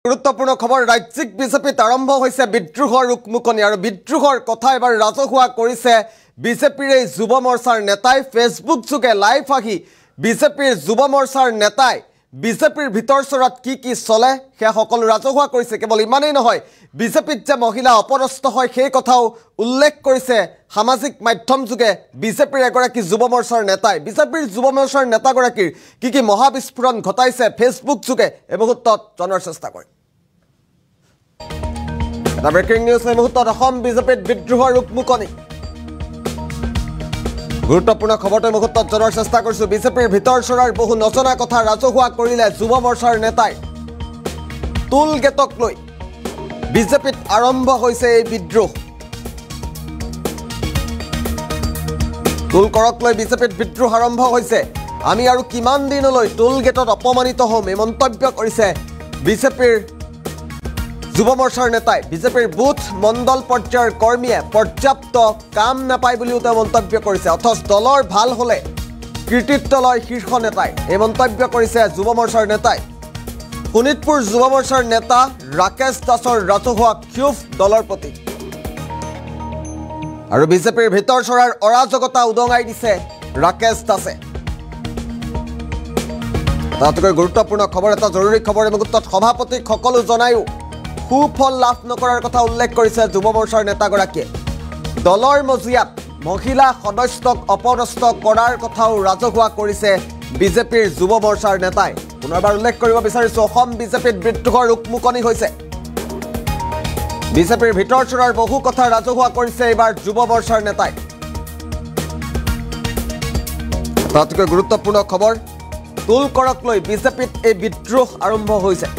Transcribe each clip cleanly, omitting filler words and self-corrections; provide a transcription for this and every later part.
গুৰুত্বপূৰ্ণ খবৰ ৰাজ্যিক বিজেপিত আৰম্ভ হৈছে বিদ্ৰোহৰ উকমুকনি আৰু বিদ্ৰোহৰ কথা এবাৰ ৰাজহুৱা কৰিছে বিজেপিৰ এই যুৱ মৰ্চাৰ নেতাই ফেচবুক যোগে লাইভ আহি বিজেপিৰ যুৱ মৰ্চাৰ নেতাই বিজেপিৰ ভিতৰ চৰাত কি চলে হে সকলো ৰাজহুৱা কৰিছে। কেৱল ইমানেই নহয়, বিজেপিত যে মহিলা অপদস্থ হয় সেই কথাও উল্লেখ কৰিছে সামাজিক মাধ্যম যোগে বিজেপিৰ এগৰাকী যুৱ মৰ্চাৰ নেতাই। বিজেপিৰ যুৱ মৰ্চাৰ নেতাগৰাকীৰ কি মহাবিস্ফোৰণ ঘটাইছে ফেচবুক যোগে এই মুহূৰ্তত জনাৰ চেষ্টা কৰিম। ব্ৰেকিং নিউজ এই মুহূৰ্তত অসম বিজেপিত বিদ্ৰোহৰ উকমুকনি। গুৰুত্বপূৰ্ণ খবৰটো মুহূৰ্তত জনাৰ চেষ্টা কৰিছোঁ। বিজেপিৰ ভিতৰ চৰাৰ বহু নজনা কথা ৰাজহুৱা কৰিলে যুৱ মৰ্চাৰ নেতাই। টুল গেটক লৈ বিজেপিত আৰম্ভ হৈছে এই বিদ্ৰোহ। টুল কৰক লৈ বিজেপিত বিদ্ৰোহ আৰম্ভ হৈছে। আমি আৰু কিমান দিনলৈ টুল গেটত অপমানিত হ'ম এই মন্তব্য কৰিছে বিজেপিৰ যুৱ মৰ্চাৰ নেতাই। বিজেপিৰ বুথ মণ্ডল পৰ্যায়ৰ কৰ্মীয়ে পৰ্যাপ্ত কাম নাপায় বুলিও তেওঁ মন্তব্য কৰিছে। অথচ দলৰ ভাল হ'লে কৃতিত্ব লয় শীৰ্ষ নেতাই এই মন্তব্য কৰিছে যুৱ মৰ্চাৰ নেতাই। শোণিতপুৰ যুৱ মৰ্চাৰ নেতা ৰাকেশ দাসৰ ৰাজহুৱা ক্ষোভ দলৰ প্ৰতি আৰু বিজেপিৰ ভিতৰ চৰাৰ অৰাজকতা উদঙাই দিছে ৰাকেশ দাসে। তাতকৈ গুৰুত্বপূৰ্ণ খবৰ এটা, জৰুৰী খবৰ এই মুহূৰ্তত সভাপতিক সকলো জনায়ো সুফল লাভ নকৰাৰ কথা উল্লেখ কৰিছে যুৱ মৰ্চাৰ নেতাগৰাকীয়ে। দলৰ মজিয়াত মহিলা সদস্যক অপদস্থ কৰাৰ কথাও ৰাজহুৱা কৰিছে বিজেপিৰ যুৱ মৰ্চাৰ নেতাই। পুনৰবাৰ উল্লেখ কৰিব বিচাৰিছোঁ, অসম বিজেপিত বিদ্ৰোহৰ উকমুকনি হৈছে। বিজেপিৰ ভিতৰ চৰাৰ বহু কথা ৰাজহুৱা কৰিছে এইবাৰ যুৱ মৰ্চাৰ নেতাই। তাতকৈ গুৰুত্বপূৰ্ণ খবৰ, টুল কৰক লৈ বিজেপিত এই বিদ্ৰোহ আৰম্ভ হৈছে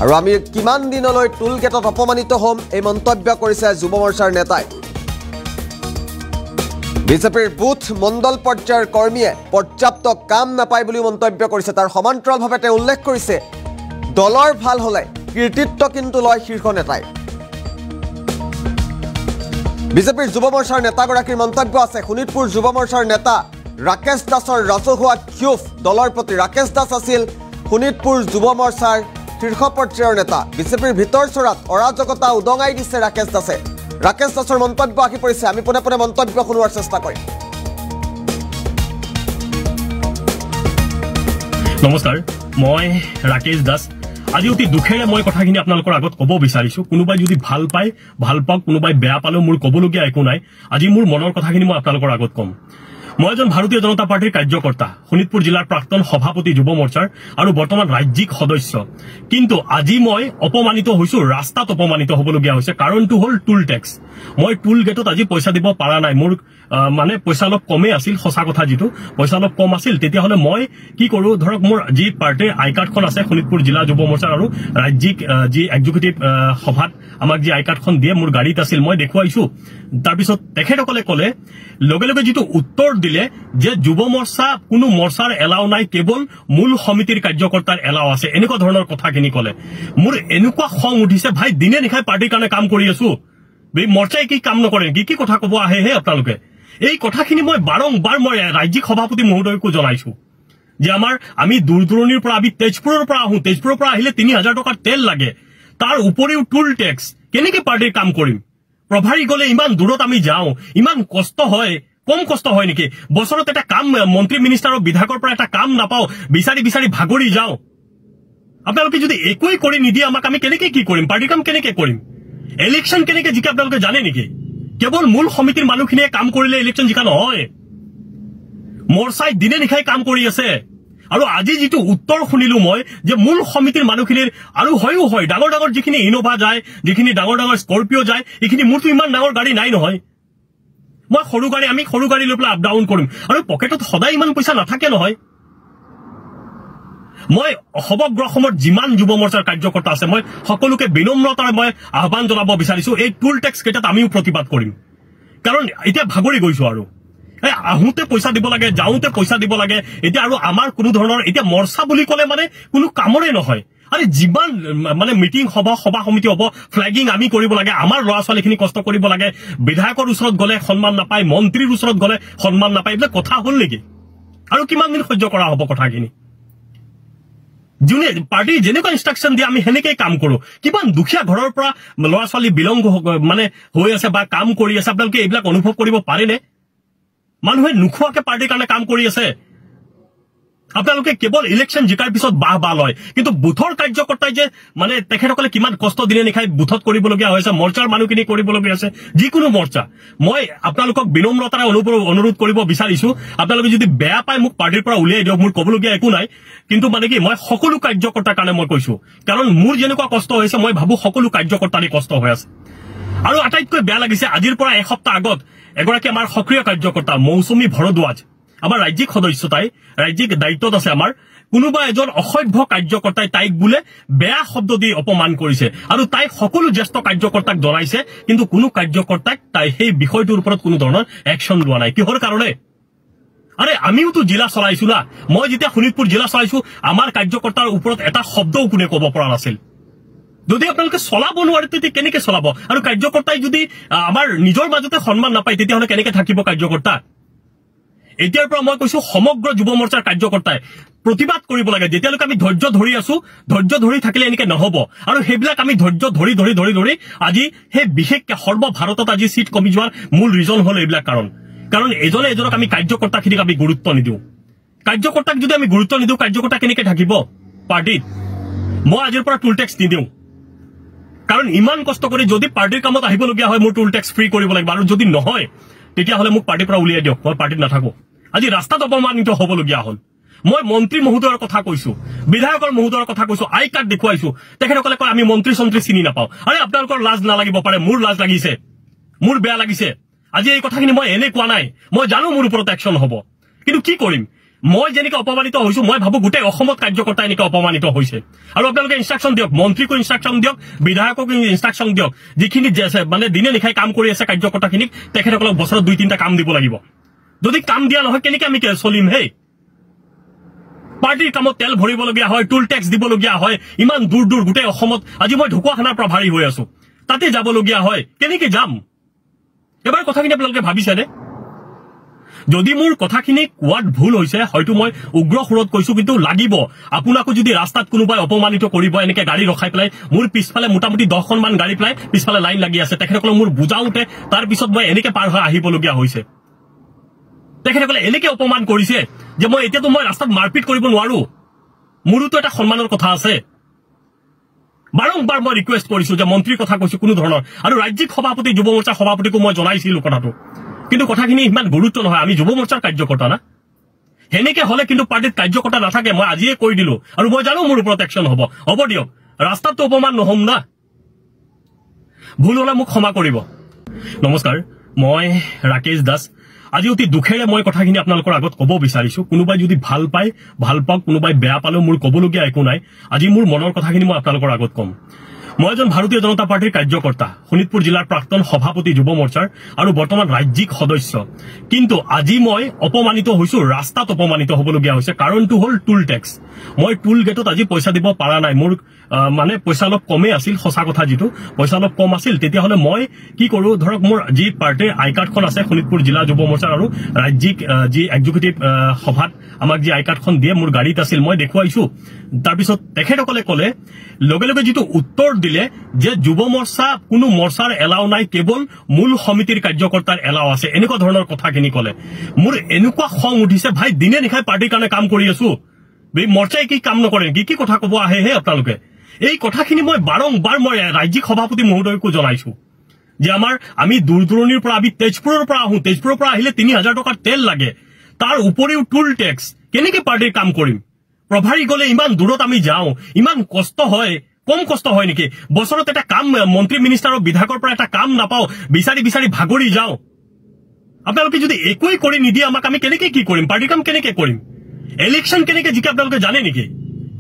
আৰু আমি কিমান দিনলৈ টুল গেটত অপমানিত হ'ম এই মন্তব্য কৰিছে যুৱ মৰ্চাৰ নেতাই। বিজেপিৰ বুথ মণ্ডল পৰ্যায়ৰ কৰ্মীয়ে পৰ্যাপ্ত কাম নাপায় বুলিও মন্তব্য কৰিছে। তাৰ সমান্তৰালভাৱে তেওঁ উল্লেখ কৰিছে দলৰ ভাল হ'লে কৃতিত্ব কিন্তু লয় শীৰ্ষ নেতাই। বিজেপিৰ যুৱ মৰ্চাৰ নেতাগৰাকীৰ মন্তব্য আছে, শোণিতপুৰ যুৱ মৰ্চাৰ নেতা ৰাকেশ দাসৰ ৰাজহুৱা ক্ষোভ দলৰ প্ৰতি। ৰাকেশ দাস আছিল শোণিতপুৰ যুৱ মৰ্চাৰ শীৰ্ষ পৰ্যায়ৰ নেতা। বিজেপিৰ ভিতৰ চৰাত অৰাজকতা উদঙাই দিছে ৰাকেশ দাসে। ৰাকেশ দাসৰ মন্তব্য আহি পৰিছে, আমি পোনে পোনে মন্তব্য শুনোৱাৰ চেষ্টা কৰিম। নমস্কাৰ, মই ৰাকেশ দাস। আজি অতি দুখেৰে মই কথাখিনি আপোনালোকৰ আগত ক'ব বিচাৰিছোঁ। কোনোবাই যদি ভাল পায় ভাল পাওক, কোনোবাই বেয়া পালেও মোৰ ক'বলগীয়া একো নাই। আজি মোৰ মনৰ কথাখিনি মই আপোনালোকৰ আগত ক'ম। মই এজন ভাৰতীয় জনতা পাৰ্টিৰ কাৰ্যকৰ্তা, শোণিতপুৰ জিলাৰ প্ৰাক্তন সভাপতি যুৱ মৰ্চাৰ আৰু বৰ্তমান ৰাজ্যিক সদস্য। কিন্তু আজি মই অপমানিত হৈছোঁ, ৰাস্তাত অপমানিত হ'বলগীয়া হৈছে। কাৰণটো হ'ল টুল টেক্স। মই টুল গেটত আজি পইচা দিব পৰা নাই। মোৰ মানে পইচা অলপ কমেই আছিল, সঁচা কথা যিটো পইচা অলপ কম আছিল। তেতিয়াহ'লে মই কি কৰোঁ, ধৰক মোৰ যি পাৰ্টিৰ আই কাৰ্ডখন আছে শোণিতপুৰ জিলা যুৱ মৰ্চাৰ আৰু ৰাজ্যিক যি এক্সিকিউটিভ সভাত আমাক যি আই কাৰ্ডখন দিয়ে মোৰ গাড়ীত আছিল, মই দেখুৱাইছোঁ। তাৰপিছত তেখেতসকলে ক'লে লগে লগে যিটো উত্তৰ দিলে যে যুৱ মৰ্চা কোনো মৰ্চাৰ এলাও নাই, কেৱল মূল সমিতিৰ কাৰ্যকৰ্তাৰ এলাও আছে, এনেকুৱা ধৰণৰ কথাখিনি ক'লে। মোৰ এনেকুৱা খং উঠিছে, ভাই দিনে নিশাই পাৰ্টিৰ কাৰণে কাম কৰি আছো, মৰ্চাই কি কাম নকৰে নেকি? কি কথা ক'ব আহে আপোনালোকে? এই কথাখিনি মই বাৰম্বাৰ মই ৰাজ্যিক সভাপতি মহোদয়কো জনাইছো যে আমি দূৰ দূৰণিৰ পৰা, আমি তেজপুৰৰ পৰা আহোঁ, তেজপুৰৰ পৰা আহিলে 3000 টকাৰ তেল লাগে, তাৰ উপৰিও টুল টেক্স, কেনেকে পাৰ্টিৰ কাম কৰিম? প্ৰভাৰী গ'লে ইমান দূৰত আমি যাওঁ, ইমান কষ্ট হয়, কম কষ্ট হয় নেকি? বছৰত এটা কাম মন্ত্ৰী মিনিষ্টাৰৰ বিধায়কৰ পৰা এটা কাম নাপাওঁ, বিচাৰি বিচাৰি ভাগৰি যাওঁ। আপোনালোকে যদি একোৱেই কৰি নিদিয়ে আমাক, আমি কেনেকে কি কৰিম? পাৰ্টিৰ কাম কেনেকে কৰিম? ইলেকশ্যন কেনেকে জিকে আপোনালোকে জানে নেকি? কেৱল মূল সমিতিৰ মানুহখিনিয়ে কাম কৰিলে ইলেকশ্যন জিকা নহয়। মৰ্চাই দিনে নিশাই কাম কৰি আছে। আৰু আজি যিটো উত্তৰ শুনিলো মই যে মূল সমিতিৰ মানুহখিনিৰ আৰু হয়ো হয়, ডাঙৰ ডাঙৰ যিখিনি ইনোভা যায়, যিখিনি ডাঙৰ ডাঙৰ স্কৰপিঅ যায়, এইখিনি মোৰতো ইমান ডাঙৰ গাড়ী নাই নহয়। মই আমি সৰু গাড়ী লৈ পেলাই আপ ডাউন কৰিম আৰু পকেটত সদায় ইমান পইচা নাথাকে নহয়। মই সমগ্ৰ অসমত যিমান যুৱ মৰ্চাৰ কাৰ্যকৰ্তা আছে, মই সকলোকে বিনম্ৰতাৰে মই আহ্বান জনাব বিচাৰিছো, এই টুল টেক্স কেইটাত আমিও প্ৰতিবাদ কৰিম। কাৰণ এতিয়া ভাগৰি গৈছো আৰু আহোঁতে পইচা দিব লাগে, যাওঁতে পইচা দিব লাগে। এতিয়া আৰু আমাৰ কোনো ধৰণৰ এতিয়া মৰ্চা বুলি ক'লে মানে কোনো কামৰে নহয়। আৰে যিমান মানে মিটিং হব সভা সমিতি হব ফ্ল্যাগিং আমি কৰিব লাগে আমাৰ ল'ৰা ছোৱালীখিনি কষ্ট কৰিব লাগে বিধায়কৰ ওচৰত গলে সন্মান নাপায় মন্ত্ৰীৰ ওচৰত গলে সন্মান নাপায় এইবিলাক কথা হল নেকি আৰু কিমান দিন সহ্য কৰা হ'ব কথাখিনি যোনে পাৰ্টি যেনেকুৱা ইনষ্ট্ৰাকশ্যন দিয়ে আমি সেনেকেই কাম কৰো কিমান দুখীয়া ঘৰৰ পৰা ল'ৰা ছোৱালী বিলং মানে হৈ আছে বা কাম কৰি আছে আপোনালোকে এইবিলাক অনুভৱ কৰিব পাৰেনে মানুহে নোখোৱাকে পাৰ্টিৰ কাৰণে কাম কৰি আছে আপোনালোকে কেৱল ইলেকশ্যন জিকাৰ পিছত বাহ লয় কিন্তু বুথৰ কাৰ্যকৰ্তাই যে মানে তেখেতসকলে কিমান কষ্ট দিনে নিশাই বুথত কৰিবলগীয়া হৈছে মৰ্চাৰ মানুহখিনি কৰিবলগীয়া আছে যিকোনো মৰ্চা মই আপোনালোকক বিনম্ৰতাৰে অনুৰোধ কৰিব বিচাৰিছো আপোনালোকে যদি বেয়া পায় মোক পাৰ্টিৰ পৰা উলিয়াই দিয়ক মোৰ ক'বলগীয়া একো নাই কিন্তু মানে কি মই সকলো কাৰ্যকৰ্তাৰ কাৰণে মই কৈছো কাৰণ মোৰ যেনেকুৱা কষ্ট হৈছে মই ভাবো সকলো কাৰ্যকৰ্তাৰে কষ্ট হৈ আছে আৰু আটাইতকৈ বেয়া লাগিছে আজিৰ পৰা এসপ্তাহ আগত এগৰাকী আমাৰ সক্ৰিয় কাৰ্যকৰ্তা মৌচুমী ভৰদ্বাজ আমাৰ ৰাজ্যিক সদস্য তাই ৰাজ্যিক দায়িত্বত আছে আমাৰ কোনোবা এজন অসভ্য কাৰ্যকৰ্তাই তাইক বোলে বেয়া শব্দ দি অপমান কৰিছে আৰু তাই সকলো জ্যেষ্ঠ কাৰ্যকৰ্তাক জনাইছে কিন্তু কোনো কাৰ্যকৰ্তাক তাই সেই বিষয়টোৰ ওপৰত কোনো ধৰণৰ একশ্যন লোৱা নাই কিহৰ কাৰণে আৰে আমিওতো জিলা চলাইছো না মই যেতিয়া শোণিতপুৰ জিলা চলাইছো আমাৰ কাৰ্যকৰ্তাৰ ওপৰত এটা শব্দও কোনে ক'ব পৰা নাছিল যদি আপোনালোকে চলাব নোৱাৰে তেতিয়া কেনেকে চলাব আৰু কাৰ্যকৰ্তাই যদি আমাৰ নিজৰ মাজতে সন্মান নাপায় তেতিয়াহ'লে কেনেকে থাকিব কাৰ্যকৰ্তা এতিয়াৰ পৰা মই কৈছো সমগ্ৰ যুৱ মৰ্চাৰ কাৰ্যকৰ্তাই প্ৰতিবাদ কৰিব লাগে যেতিয়ালৈকে আমি ধৈৰ্য ধৰি আছো ধৈৰ্য ধৰি থাকিলে এনেকে নহব আৰু সেইবিলাক আমি ধৈৰ্য ধৰি আজি সেই বিশেষকে সৰ্বভাৰতত আজি সিট কমি যোৱাৰ মূল ৰিজন হল এইবিলাক কাৰণ এজনে এজনক আমি কাৰ্যকৰ্তাখিনিক আমি গুৰুত্ব নিদিওঁ কাৰ্যকৰ্তাক যদি আমি গুৰুত্ব নিদিওঁ কাৰ্যকৰ্তা কেনেকে থাকিব পাৰ্টিত মই আজিৰ পৰা টুল টেক্স নিদিওঁ কাৰণ ইমান কষ্ট কৰি যদি পাৰ্টিৰ কামত আহিবলগীয়া হয় মোৰ টুল টেক্স ফ্ৰী কৰিব লাগিব আৰু যদি নহয় তেতিয়াহ'লে মোক পাৰ্টিৰ পৰা উলিয়াই দিয়ক মই পাৰ্টিত নাথাকো আজি ৰাস্তাত অপমানিত হ'বলগীয়া হ'ল মই মন্ত্ৰী মহোদয়ৰ কথা কৈছো বিধায়কৰ মহোদয়ৰ কথা কৈছো আই কাৰ্ড দেখুৱাইছো তেখেতসকলে কয় আমি মন্ত্ৰী চন্ত্ৰী চিনি নাপাওঁ আৰে আপোনালোকৰ লাজ নালাগিব পাৰে মোৰ লাজ লাগিছে মোৰ বেয়া লাগিছে আজি এই কথাখিনি মই এনে কোৱা নাই মই জানো মোৰ ওপৰত একশ্যন হ'ব কিন্তু কি কৰিম মই যেনেকৈ অপমানিত হৈছো মই ভাবো গোটেই অসমত কাৰ্যকৰ্তা এনেকৈ অপমানিত হৈছে আৰু আপোনালোকে ইনষ্ট্ৰাকশ্যন দিয়ক মন্ত্ৰীকো ইনষ্ট্ৰাকশ্যন দিয়ক বিধায়কক ইনষ্ট্ৰাকশ্যন দিয়ক যিখিনি মানে দিনে নিশাই কাম কৰি আছে কাৰ্যকৰ্তাখিনিক তেখেতসকলক বছৰত 2-3টা কাম দিব লাগিব যদি কাম দিয়া নহয় কেনেকে আমি চলিম হেই পাৰ্টিৰ কামত তেল ভৰিবলগীয়া হয় টুল টেক্স দিবলগীয়া হয় ইমান দূৰ গোটেই অসমত আজি মই ঢকুৱাখানাৰ পৰা ভাৰী হৈ আছো তাতে যাবলগীয়া হয় কেনেকে যাম এবাৰ কথাখিনি আপোনালোকে ভাবিছেনে যদি মোৰ কথাখিনি কোৱাত ভুল হৈছে হয়তো মই উগ্ৰ সুৰত কৈছো কিন্তু লাগিব আপোনাকো যদি ৰাস্তাত কোনোবাই অপমানিত কৰিব এনেকে গাড়ী ৰখাই পেলাই মোৰ পিছফালে মোটামুটি 10খনমান গাড়ী পেলাই পিছফালে লাইন লাগি আছে তেখেতসকলে মোৰ বুজাওতে তাৰ পিছত মই এনেকে পাৰ হৈ আহিবলগীয়া হৈছে তেখেতসকলে এনেকে অপমান কৰিছে যে মই এতিয়াতো মই ৰাস্তাত মাৰপিট কৰিব নোৱাৰো মোৰোতো এটা সন্মানৰ কথা আছে বাৰম্বাৰ মই ৰিকুৱেষ্ট কৰিছো যে মন্ত্ৰীৰ কথা কৈছো কোনো ধৰণৰ আৰু ৰাজ্যিক সভাপতি যুৱ মৰ্চাৰ সভাপতিকো মই জনাইছিলো কথাটো কিন্তু কথাখিনি ইমান গুৰুত্ব নহয় আমি যুৱ মৰ্চাৰ কাৰ্যকৰ্তা না সেনেকে হলে কিন্তু পাৰ্টিত কাৰ্যকৰ্তা নাথাকে মই আজিয়ে কৈ দিলো আৰু মই জানো মোৰ ওপৰত একশ্যন হ'ব দিয়ক ৰাস্তাততো অপমান নহম না ভুল হলে মোক ক্ষমা কৰিব নমস্কাৰ মই ৰাকেশ দাস আজি অতি দুখেৰে মই কথাখিনি আপোনালোকৰ আগত ক'ব বিচাৰিছো কোনোবাই যদি ভাল পায় ভাল পাওক কোনোবাই বেয়া পালেও মোৰ ক'বলগীয়া একো নাই আজি মোৰ মনৰ কথাখিনি মই আপোনালোকৰ আগত ক'ম মই এজন ভাৰতীয় জনতা পাৰ্টিৰ কাৰ্যকৰ্তা শোণিতপুৰ জিলাৰ প্ৰাক্তন সভাপতি যুৱ মৰ্চাৰ আৰু বৰ্তমান ৰাজ্যিক সদস্য কিন্তু আজি মই অপমানিত হৈছো ৰাস্তাত অপমানিত হ'বলগীয়া হৈছে কাৰণটো হ'ল টুল টেক্স মই টুল গেটত আজি পইচা দিব পৰা নাই মোৰ মানে পইচা অলপ কমে আছিল সঁচা কথা যিটো পইচা অলপ কম আছিল তেতিয়াহ'লে মই কি কৰো ধৰক মোৰ যি পাৰ্টিৰ আই কাৰ্ডখন আছে শোণিতপুৰ জিলা যুৱ মৰ্চাৰ আৰু ৰাজ্যিক যি এক্সিকিউটিভ সভাত আমাক যি আই কাৰ্ডখন দিয়ে মোৰ গাড়ীত আছিল মই দেখুৱাইছো তাৰপিছত তেখেতসকলে ক'লে লগে লগে যিটো উত্তৰ দিলে যে যুৱ মৰ্চা কোনো মৰ্চাৰ এলাও নাই কেৱল মূল সমিতিৰ কাৰ্যকৰ্তাৰ এলাও আছে এনেকুৱা ধৰণৰ কথাখিনি ক'লে মোৰ এনেকুৱা খং উঠিছে ভাই দিনে নিশাই পাৰ্টিৰ কাৰণে কাম কৰি আছো মৰ্চাই কি কাম নকৰে কি কথা ক'ব আহে হে আপোনালোকে এই কথাখিনি মই বাৰম্বাৰ মই ৰাজ্যিক সভাপতি মহোদয়কো জনাইছো যে আমি দূৰ দূৰণিৰ পৰা আমি তেজপুৰৰ পৰা আহো তেজপুৰৰ পৰা আহিলে 3000 টকাৰ তেল লাগে তাৰ উপৰিও টুল টেক্স কেনেকে পাৰ্টিৰ কাম কৰিম প্ৰভাৰী গলে ইমান দূৰত আমি যাওঁ ইমান কষ্ট হয় কম কষ্ট হয় নেকি বছৰত এটা কাম মন্ত্ৰী মিনিষ্টাৰৰ বিধায়কৰ পৰা এটা কাম নাপাও বিচাৰি ভাগৰি যাওঁ আপোনালোকে যদি একোই কৰি নিদিয়ে আমাক আমি কেনেকে কি কৰিম পাৰ্টিৰ কাম কেনেকে কৰিম ইলেকশ্যন কেনেকে জিকা আপোনালোকে জানে নেকি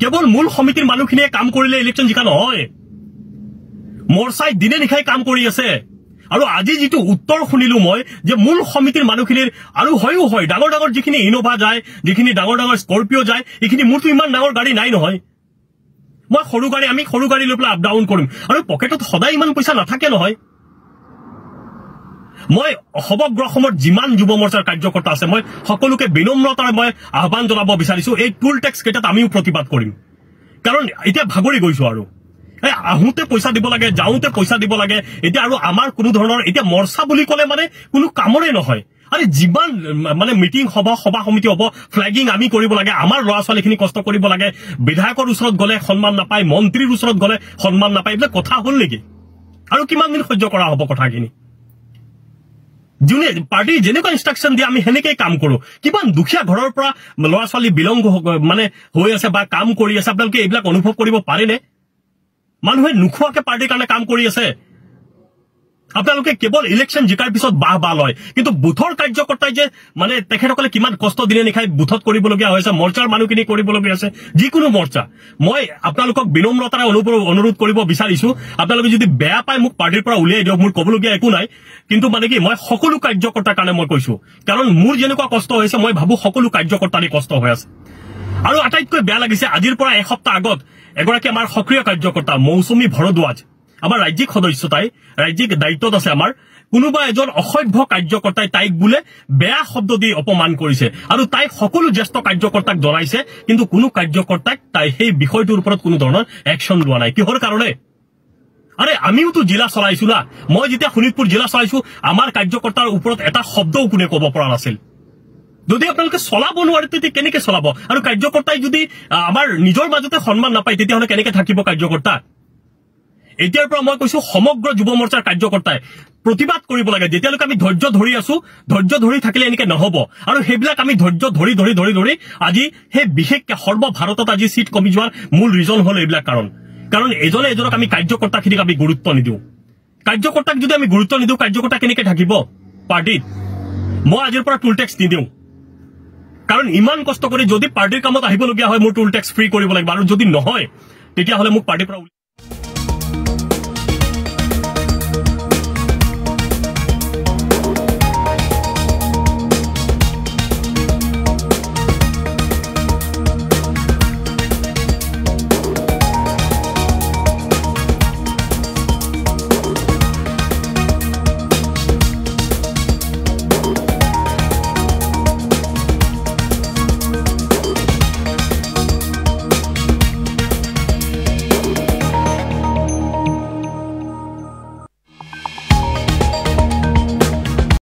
কেৱল মূল সমিতিৰ মানুহখিনিয়ে কাম কৰিলে ইলেকশ্যন জিকা নহয় মৰ্চাই দিনে নিশাই কাম কৰি আছে আৰু আজি যিটো উত্তৰ শুনিলো মই যে মূল সমিতিৰ মানুহখিনিৰ আৰু হয় ডাঙৰ যিখিনি ইনোভা যায় যিখিনি ডাঙৰ স্কৰপিঅ যায় এইখিনি মোৰতো ইমান ডাঙৰ গাড়ী নাই নহয় মই আমি সৰু গাড়ী লৈ পেলাই আপ ডাউন কৰিম আৰু পকেটত সদায় ইমান পইচা নাথাকে নহয় মই সমগ্ৰ অসমৰ যিমান যুৱ মৰ্চাৰ কাৰ্যকৰ্তা আছে মই সকলোকে বিনম্ৰতাৰে মই আহ্বান জনাব বিচাৰিছো এই টুল টেক্স কেইটাত আমিও প্ৰতিবাদ কৰিম কাৰণ এতিয়া ভাগৰি গৈছো আৰু আহোঁতে পইচা দিব লাগে, যাওঁতে পইচা দিব লাগে। এতিয়া আৰু আমাৰ কোনো ধৰণৰ এতিয়া মৰ্চা বুলি ক'লে মানে কোনো কামৰে নহয়। আৰে যিমান মানে মিটিং হ'ব, সভা সমিতি হ'ব, ফ্লেগিং আমি কৰিব লাগে, আমাৰ ল'ৰা ছোৱালীখিনি কষ্ট কৰিব লাগে। বিধায়কৰ ওচৰত গ'লে সন্মান নাপায়, মন্ত্ৰীৰ ওচৰত গ'লে সন্মান নাপায়। এইবিলাক কথা হ'ল নেকি? আৰু কিমান দিন সহ্য কৰা হ'ব কথাখিনি? যোনে পাৰ্টি যেনেকুৱা ইনষ্ট্ৰাকশ্যন দিয়ে আমি সেনেকেই কাম কৰো। কিমান দুখীয়া ঘৰৰ পৰা ল'ৰা ছোৱালী বিলং মানে হৈ আছে বা কাম কৰি আছে, আপোনালোকে এইবিলাক অনুভৱ কৰিব পাৰেনে? মানুহে নোখোৱাকে পাৰ্টিৰ কাৰণে কাম কৰি আছে। আপোনালোকে কেৱল ইলেকশ্যন জিকাৰ পিছত বাহ লয়, কিন্তু বুথৰ কাৰ্যকৰ্তাই যে মানে তেখেতসকলে কিমান কষ্ট দিনে নিশাই বুথত কৰিবলগীয়া হৈছে, মৰ্চাৰ মানুহখিনি কৰিবলগীয়া আছে, যিকোনো মৰ্চা। মই আপোনালোকক বিনম্ৰতাৰে অনুৰোধ কৰিব বিচাৰিছো, আপোনালোকে যদি বেয়া পায় মোক পাৰ্টিৰ পৰা উলিয়াই দিয়ক, মোৰ ক'বলগীয়া একো নাই। কিন্তু মানে কি মই সকলো কাৰ্যকৰ্তাৰ কাৰণে মই কৈছো, কাৰণ মোৰ যেনেকুৱা কষ্ট হৈছে মই ভাবো সকলো কাৰ্যকৰ্তাৰে কষ্ট হৈ আছে। আৰু আটাইতকৈ বেয়া লাগিছে, আজিৰ পৰা এসপ্তাহ আগত এগৰাকী আমাৰ সক্ৰিয় কাৰ্যকৰ্তা মৌচুমী ভৰদ্বাজ, আমাৰ ৰাজ্যিক সদস্য, তাই ৰাজ্যিক দায়িত্বত আছে আমাৰ, কোনোবা এজন অসভ্য কাৰ্যকৰ্তাই তাইক বোলে বেয়া শব্দ দি অপমান কৰিছে আৰু তাই সকলো জ্যেষ্ঠ কাৰ্যকৰ্তাক জনাইছে, কিন্তু কোনো কাৰ্যকৰ্তাক তাই সেই বিষয়টোৰ ওপৰত কোনো ধৰণৰ একশ্যন লোৱা নাই। কিহৰ কাৰণে? আৰে আমিওতো জিলা চলাইছো না। মই যেতিয়া শোণিতপুৰ জিলা চলাইছো আমাৰ কাৰ্যকৰ্তাৰ ওপৰত এটা শব্দও কোনে ক'ব পৰা নাছিল। যদি আপোনালোকে চলাব নোৱাৰে তেতিয়া কেনেকে চলাব? আৰু কাৰ্যকৰ্তাই যদি আমাৰ নিজৰ মাজতে সন্মান নাপায় তেতিয়াহ'লে কেনেকে থাকিব কাৰ্যকৰ্তা? এতিয়াৰ পৰা মই কৈছো সমগ্ৰ যুৱ মৰ্চাৰ কাৰ্যকৰ্তাই প্ৰতিবাদ কৰিব লাগে। যেতিয়ালৈকে আমি ধৈৰ্য ধৰি আছো, ধৈৰ্য ধৰি থাকিলে এনেকে নহব। আৰু সেইবিলাক আমি ধৈৰ্য ধৰি ধৰি ধৰি ধৰি আজি সেই বিশেষকে সৰ্বভাৰতত আজি চিট কমি যোৱাৰ মূল ৰিজন হ'ল এইবিলাক কাৰণ এজনে এজনক আমি কাৰ্যকৰ্তাখিনিক আমি গুৰুত্ব নিদিওঁ। কাৰ্যকৰ্তাক যদি আমি গুৰুত্ব নিদিওঁ, কাৰ্যকৰ্তা কেনেকে থাকিব পাৰ্টিত? মই আজিৰ পৰা টুল টেক্স নিদিওঁ, কাৰণ ইমান কষ্ট কৰি যদি পাৰ্টিৰ কামত আহিবলগীয়া হয় মোৰ টুল টেক্স ফ্ৰী কৰিব লাগিব, আৰু যদি নহয় তেতিয়াহ'লে মোক পাৰ্টিৰ পৰা